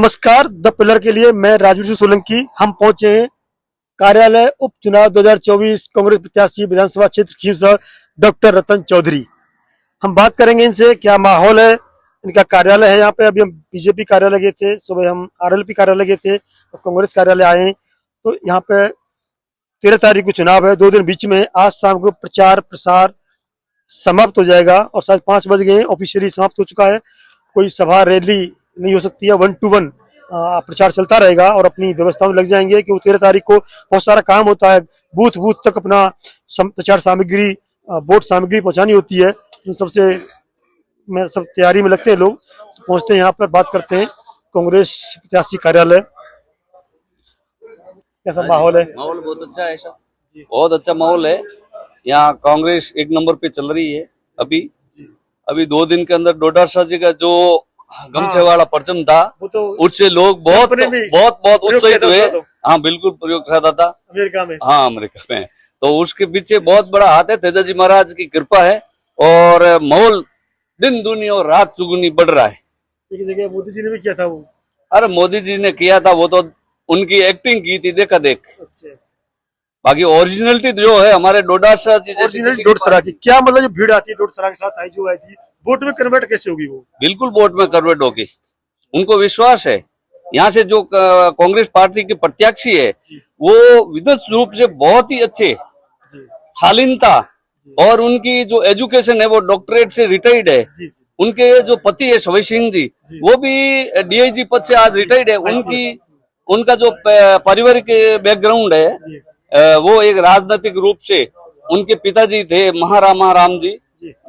नमस्कार। The pillar के लिए मैं राजवीर सोलंकी। हम पहुंचे हैं कार्यालय उपचुनाव 2024 कांग्रेस प्रत्याशी विधानसभा क्षेत्र खींवसर डॉक्टर रतन चौधरी। हम बात करेंगे इनसे, क्या माहौल है। इनका कार्यालय है यहाँ पे। अभी हम बीजेपी कार्यालय गए थे, सुबह हम आरएलपी कार्यालय गए थे और कांग्रेस कार्यालय आए हैं। तो यहाँ पे 13 तारीख को चुनाव है, 2 दिन बीच में। आज शाम को प्रचार प्रसार समाप्त हो जाएगा और शायद 5 बज गए, ऑफिशियली समाप्त हो चुका है। कोई सभा रैली नहीं हो सकती है, 1 to 1 प्रचार चलता रहेगा और अपनी व्यवस्थाओं में लग जाएंगे कि 13 तारीख को बहुत सारा काम होता है। बूथ बूथ तक अपना प्रचार सामग्री, वोट सामग्री पहुंचानी होती है। इन सबसे में सब तैयारी में लगते हैं लोग। तो पहुंचते हैं यहाँ पर, बात करते हैं कांग्रेस प्रत्याशी कार्यालय। कैसा माहौल है? माहौल बहुत अच्छा है, ऐसा बहुत अच्छा माहौल है। यहाँ कांग्रेस 1 नंबर पे चल रही है। अभी 2 दिन के अंदर डोडासा जी का जो गमछे वाला परचम था, तो उससे लोग बहुत उत्साहित हुए। हाँ बिल्कुल, प्रयोग था अमेरिका में। हाँ अमेरिका में। तो उसके पीछे बहुत बड़ा हाथ है, तेजा जी महाराज की कृपा है और माहौल दिन दुनी और रात चुगुनी बढ़ रहा है। एक जगह मोदी जी ने भी किया था वो। अरे मोदी जी ने किया था, वो तो उनकी एक्टिंग की थी, देखा देख। अच्छा। बाकी ओरिजिनलिटी जो है हमारे डोडासा जी जैसी, डोडसरा की क्या मतलब, जो भीड़ आती है डोडसरा के साथ आई जो आई थी, वोट में कन्वर्ट कैसे होगी वो? बिल्कुल वोट में कन्वर्ट होगी। उनको विश्वास है। यहाँ से जो कांग्रेस पार्टी के प्रत्याशी है वो विद्युत रूप से बहुत ही अच्छे, शालीनता, और उनकी जो एजुकेशन है वो डॉक्टरेट से रिटायर्ड है। उनके जो पति है शवई सिंह जी, वो भी डीआईजी पद से आज रिटायर्ड है। उनका जो पारिवारिक बैकग्राउंड है वो एक राजनीतिक रूप से, उनके पिताजी थे महारामा राम जी,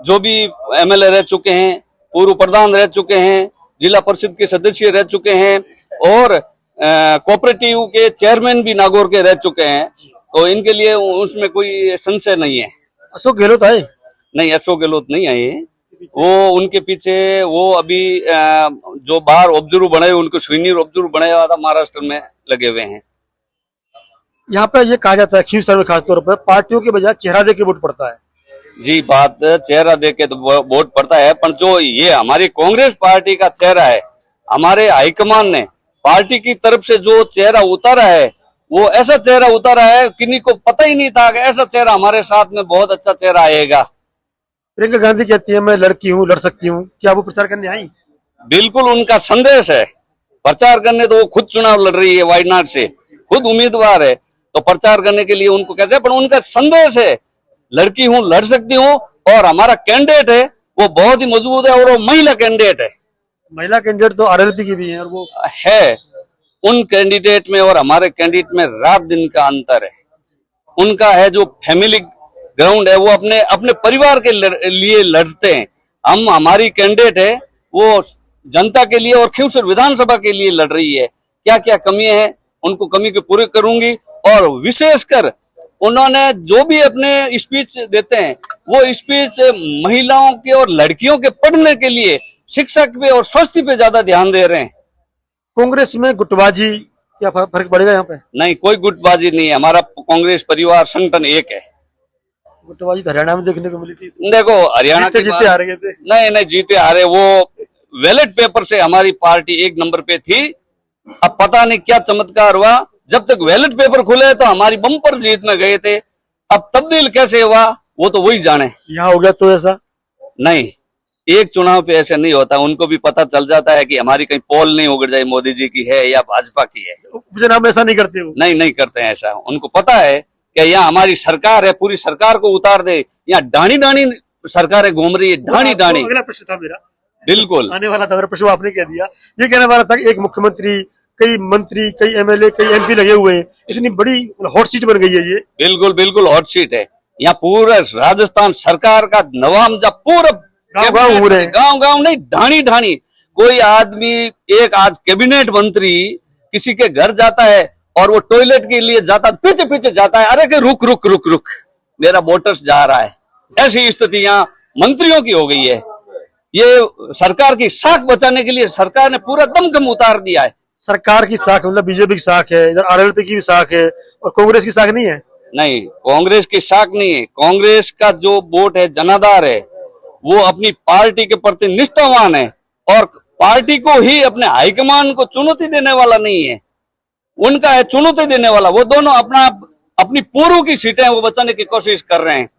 जो भी एमएलए रह चुके हैं, पूर्व प्रधान रह चुके हैं, जिला परिषद के सदस्य रह चुके हैं और कोऑपरेटिव के चेयरमैन भी नागौर के रह चुके हैं। तो इनके लिए उसमें कोई संशय नहीं है। अशोक गहलोत आए? नहीं, अशोक गहलोत नहीं आए। वो उनके पीछे वो अभी जो बाहर ऑब्जर्वर बनाए, उनको सीनियर ऑब्जर्वर बनाया हुआ था, महाराष्ट्र में लगे हुए हैं। यहाँ पे ये कहा जाता है खींवसर में खासतौर पर पार्टियों के बजाय चेहरा दे के वोट पड़ता है। जी, बात चेहरा देख के तो वोट पड़ता है, पर जो ये हमारी कांग्रेस पार्टी का चेहरा है, हमारे हाईकमान ने पार्टी की तरफ से जो चेहरा उतारा है, वो ऐसा चेहरा उतारा है किन्हीं को पता ही नहीं था कि ऐसा चेहरा हमारे साथ में बहुत अच्छा चेहरा आएगा। प्रियंका गांधी कहती है मैं लड़की हूँ, लड़ सकती हूँ, क्या वो प्रचार करने आई? बिल्कुल उनका संदेश है प्रचार करने। तो वो खुद चुनाव लड़ रही है, वायनाड से खुद उम्मीदवार है, तो प्रचार करने के लिए उनको कैसे, पर उनका संदेश है लड़की हूँ, लड़ सकती हूँ। और हमारा कैंडिडेट है वो बहुत ही मजबूत है और वो महिला कैंडिडेट है। महिला कैंडिडेट तो आरएलपी की भी है और वो है। उन कैंडिडेट में और हमारे कैंडिडेट में रात दिन का अंतर है। उनका है जो फैमिली ग्राउंड है, वो अपने अपने परिवार के लिए लड़ते हैं। हमारी कैंडिडेट है वो जनता के लिए और खींवसर विधानसभा के लिए लड़ रही है। क्या क्या कमियां हैं, उनको कमी को पूरी करूंगी। और विशेषकर उन्होंने जो भी अपने स्पीच देते हैं, वो स्पीच महिलाओं के और लड़कियों के पढ़ने के लिए, शिक्षा पे और स्वास्थ्य पे ज्यादा ध्यान दे रहे हैं। कांग्रेस में गुटबाजी क्या फर्क पड़ेगा यहाँ पे? नहीं, कोई गुटबाजी नहीं है। हमारा कांग्रेस परिवार संगठन एक है। गुटबाजी हरियाणा में देखने को मिली थी। देखो हरियाणा जीते हारे गए थे। नहीं जीते हारे, वो बैलेट पेपर से हमारी पार्टी 1 नंबर पे थी। अब पता नहीं क्या चमत्कार हुआ, जब तक बैलेट पेपर खुले तो हमारी बम्पर जीत में गए थे। अब तब्दील कैसे हुआ वो तो वही जाने। यहाँ हो गया तो ऐसा नहीं, एक चुनाव पे ऐसा नहीं होता। उनको भी पता चल जाता है कि हमारी कहीं पोल नहीं उगड़ जाए, मोदी जी की है या भाजपा की है। उपचुनाव में ऐसा नहीं करते वो? नहीं करते हैं ऐसा। उनको पता है कि यहाँ हमारी सरकार है, पूरी सरकार को उतार दे। यहाँ डाणी डाणी सरकारें घूम रही है, डाणी डाणी। अगला प्रश्न था मेरा, बिल्कुल आने वाला था मेरा प्रश्न, आपने कह दिया। ये कहने वाला था कि एक मुख्यमंत्री, कई मंत्री, कई एमएलए, कई एमपी लगे हुए हैं, इतनी बड़ी हॉट सीट बन गई है ये। बिल्कुल हॉट सीट है। यहाँ पूरा राजस्थान सरकार का नवाम जब पूरा गांव नहीं, ढाणी ढाणी। कोई आदमी, एक आज कैबिनेट मंत्री किसी के घर जाता है और वो टॉयलेट के लिए जाता, पीछे पीछे जाता है, अरे के रुक रुक रुक रुक, मेरा वोटर्स जा रहा है। ऐसी स्थिति यहाँ मंत्रियों की हो गई है। ये सरकार की साख बचाने के लिए सरकार ने पूरा दमखम उतार दिया है। सरकार की साख मतलब बीजेपी की साख है, इधर आरएलपी की भी साख है, और कांग्रेस की साख नहीं है? नहीं, कांग्रेस की साख नहीं है। कांग्रेस का जो वोट है, जनाधार है, वो अपनी पार्टी के प्रति निष्ठावान है और पार्टी को ही, अपने हाईकमान को चुनौती देने वाला नहीं है, उनका है चुनौती देने वाला। वो दोनों अपनी पूर्व की सीटें वो बचाने की कोशिश कर रहे हैं।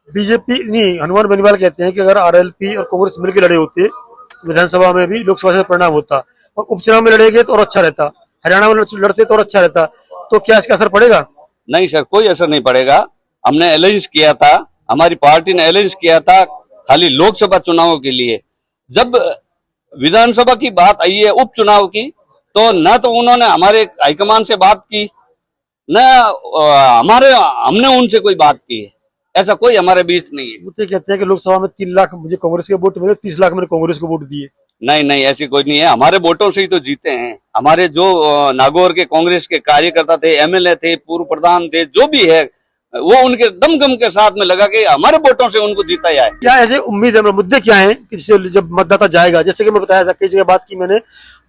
बीजेपी नहीं, हनुमान बेनीवाल कहते हैं कि अगर आरएलपी और कांग्रेस मिलकर लड़े होते तो विधानसभा में भी लोकसभा से परिणाम होता, और उपचुनाव में लड़ेंगे तो और अच्छा रहता, हरियाणा में लड़ते तो और अच्छा रहता। तो क्या इसका असर पड़ेगा? नहीं सर, कोई असर नहीं पड़ेगा। हमने एलायंस किया था, हमारी पार्टी ने एलायंस किया था खाली लोकसभा चुनावों के लिए। जब विधानसभा की बात आई है उपचुनाव की, तो न तो उन्होंने हमारे हाईकमान से बात की, न हमने उनसे कोई बात की है। ऐसा कोई हमारे बीच नहीं है। वो कहते हैं कि लोकसभा में 3 लाख मुझे कांग्रेस के वोट मिले, 30 लाख मैंने कांग्रेस को वोट दिए। नहीं नहीं, ऐसी कोई नहीं है। हमारे वोटों से ही तो जीते हैं। हमारे जो नागौर के कांग्रेस के कार्यकर्ता थे, एमएलए थे, पूर्व प्रधान थे, जो भी है, वो उनके दमखम के साथ में लगा के हमारे वोटों से उनको जीता जाए। क्या ऐसे उम्मीद है, मुद्दे क्या है कि जब मतदाता जाएगा, जैसे कि मैं बताया था, कई जगह बात की मैंने,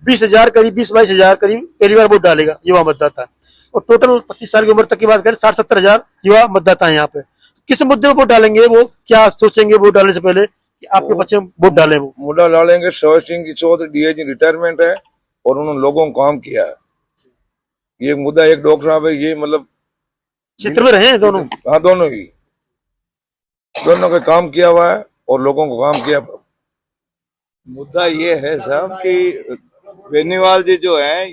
20,000 करीब 20-22 हजार करीब पहली बार वोट डालेगा युवा मतदाता, और टोटल 25 साल की उम्र तक की बात करें 60-70 हजार युवा मतदाता है यहाँ पे। किस मुद्दे पर वोट डालेंगे, वो क्या सोचेंगे वोट डालने से पहले कि आपके बच्चे वोट डालें? वो मुद्दा डालेंगे शरद सिंह की 14 डीआईजी रिटायरमेंट है और उन्होंने लोगों को काम किया है। ये मुद्दा एक डॉक्टर साहब है, ये मतलब क्षेत्र में रहे हैं दोनों। हाँ, दोनों ही, दोनों का काम किया हुआ है और लोगों को काम किया। मुद्दा ये है साहब कि बेनीवाल जी जो हैं,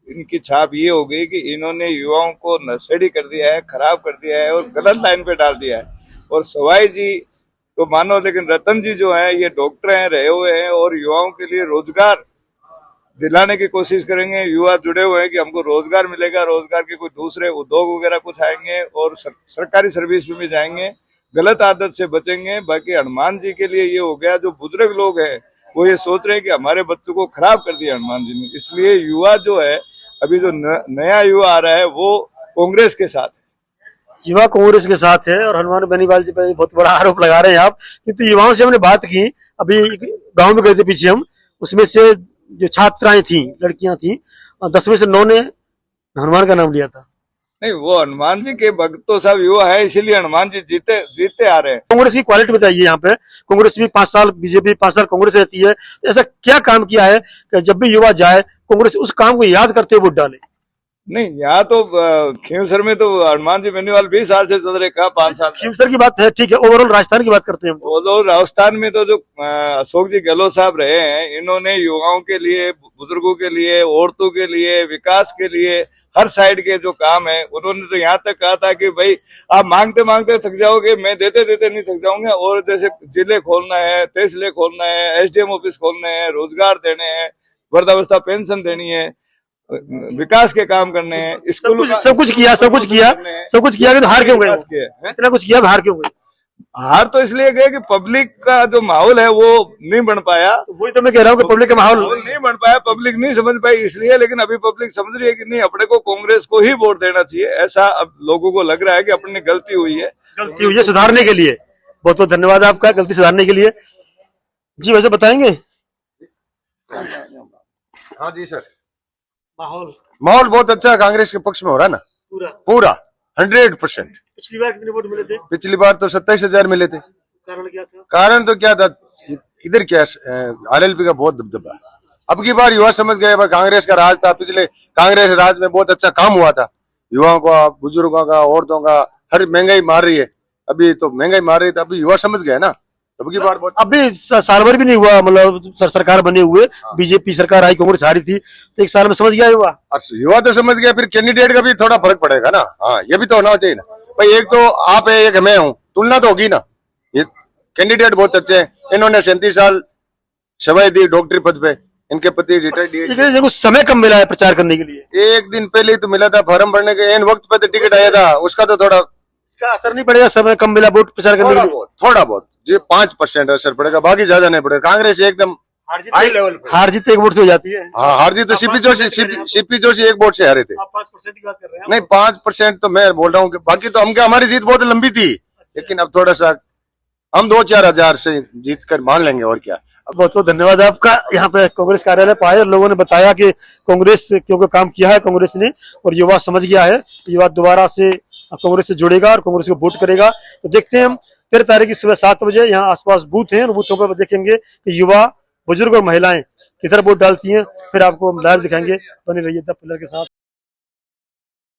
इनकी छाप ये हो गई कि इन्होंने युवाओं को नशेड़ी कर दिया है, खराब कर दिया है और गलत लाइन पे डाल दिया है। और सवाई जी तो मानो, लेकिन रतन जी जो हैं ये डॉक्टर हैं, रहे हुए हैं और युवाओं के लिए रोजगार दिलाने की कोशिश करेंगे। युवा जुड़े हुए हैं कि हमको रोजगार मिलेगा, रोजगार के कोई दूसरे उद्योग वगैरह कुछ आएंगे और सरकारी सर्विस में भी जाएंगे, गलत आदत से बचेंगे। बाकी हनुमान जी के लिए ये हो गया, जो बुजुर्ग लोग हैं वो ये सोच रहे हैं कि हमारे बच्चों को खराब कर दिया हनुमान जी ने, इसलिए युवा जो है, अभी जो नया युवा आ रहा है वो कांग्रेस के साथ है। युवा कांग्रेस के साथ है, और हनुमान बेनीवाल जी पर बहुत बड़ा आरोप लगा रहे हैं आप। क्योंकि युवाओं से हमने बात की, अभी गांव में गए थे पीछे हम, उसमें से जो छात्राएं थी, लड़कियां थी, 10 में से 9 ने हनुमान का नाम लिया था। नहीं, वो हनुमान जी के भक्त तो सब युवा है, इसीलिए हनुमान जी जीते आ रहे हैं। कांग्रेस की क्वालिटी बताइए यहाँ पे। कांग्रेस भी 5 साल, बीजेपी 5 साल कांग्रेस रहती है, तो ऐसा क्या काम किया है कि जब भी युवा जाए कांग्रेस उस काम को याद करते हुए वोट डाले? नहीं, यहाँ तो खींवसर में तो हनुमान जी बेनीवाल 20 साल से चल रहे, कहा 5 साल। खींवसर की बात है, ठीक है, ओवरऑल राजस्थान की बात करते हैं हम। वो लोग राजस्थान में तो जो अशोक जी गहलोत साहब रहे हैं, इन्होंने युवाओं के लिए, बुजुर्गों के लिए, औरतों के लिए, विकास के लिए, हर साइड के जो काम है, उन्होंने तो यहाँ तक कहा था कि भाई आप मांगते मांगते थक जाओगे, मैं देते देते नहीं थक जाऊंगा। और जैसे जिले खोलना है, तहसीलें खोलना है, एसडीएम ऑफिस खोलने हैं, रोजगार देने हैं, वृद्धावस्था पेंशन देनी है, विकास के काम करने हैं, स्कूल सब कुछ किया तो हार क्यों गए? इतना कुछ किया, हार क्यों गए? हार तो इसलिए गए कि पब्लिक का जो माहौल है वो नहीं बन पाया। वही तो मैं कह रहा हूँ कि पब्लिक का माहौल नहीं बन पाया, पब्लिक नहीं समझ पाई इसलिए। लेकिन अभी पब्लिक समझ रही है कि नहीं, अपने को कांग्रेस को ही वोट देना चाहिए, ऐसा अब लोगों को लग रहा है कि अपनी गलती हुई है, सुधारने के लिए। बहुत बहुत धन्यवाद आपका, गलती सुधारने के लिए। जी वैसे बताएंगे हाँ जी सर, माहौल माहौल बहुत अच्छा है, कांग्रेस के पक्ष में हो रहा है ना, पूरा 100%। पिछली बार कितने वोट मिले थे? पिछली बार तो 27,000 मिले थे। कारण क्या था? कारण तो क्या था, इधर क्या आरएलपी का बहुत दबदबा है। अब की बार युवा समझ गए, कांग्रेस का राज था, पिछले कांग्रेस राज में बहुत अच्छा काम हुआ था, युवाओं का, बुजुर्गों का, औरतों का, हर महंगाई मार रही है, अभी तो महंगाई मार रही थी, अभी युवा समझ गए ना। अब की बार अभी साल भर भी नहीं हुआ, मतलब सरकार बने हुए, बीजेपी सरकार आई, कांग्रेस हारी थी, तो 1 साल में समझ गया युवा तो समझ गया, फिर कैंडिडेट का भी थोड़ा फर्क पड़ेगा ना। हाँ, ये भी तो होना चाहिए ना भाई, एक तो आप है, एक मैं हूँ, तुलना तो होगी ना। ये कैंडिडेट बहुत अच्छे हैं, इन्होंने 37 साल सेवाएं दी डॉक्टरी पद पे, इनके पति रिटायर्ड। कुछ समय कम मिला है प्रचार करने के लिए। 1 दिन पहले ही तो मिला था फॉर्म भरने के, एन वक्त पे तो टिकट आया था, उसका तो थोड़ा इसका असर नहीं पड़ेगा, समय कम मिला वोट प्रचार करने के लिए? थोड़ा बहुत जी 5% असर पड़ेगा, बाकी ज्यादा नहीं पड़ेगा। कांग्रेस एकदम हाई लेवल पे, हार जीत 1 वोट से हो जाती है। हाँ, हार जीत तो सीपी जोशी 1 वोट से हारे थे। आप 5% की बात कर रहे हैं? नहीं, 5% तो मैं बोल रहा हूँ कि बाकी तो हमारी जीत बहुत लंबी थी, लेकिन अब थोड़ा सा हम 2-4 हजार से जीत कर मान लेंगे, और क्या। बहुत बहुत धन्यवाद आपका। यहाँ पे कांग्रेस कार्यालय पाए और लोगों ने बताया कि कांग्रेस क्योंकि काम किया है कांग्रेस ने, और युवा समझ गया है, युवा दोबारा से कांग्रेस से जुड़ेगा और कांग्रेस को वोट करेगा। तो देखते हैं हम 13 तारीख की सुबह 7 बजे यहाँ आसपास बूथ हैं, और बूथों पर देखेंगे कि युवा, बुजुर्ग और महिलाएं किधर वोट डालती हैं, फिर आपको हम लाइव दिखाएंगे। बने रहिए द पिलर के साथ।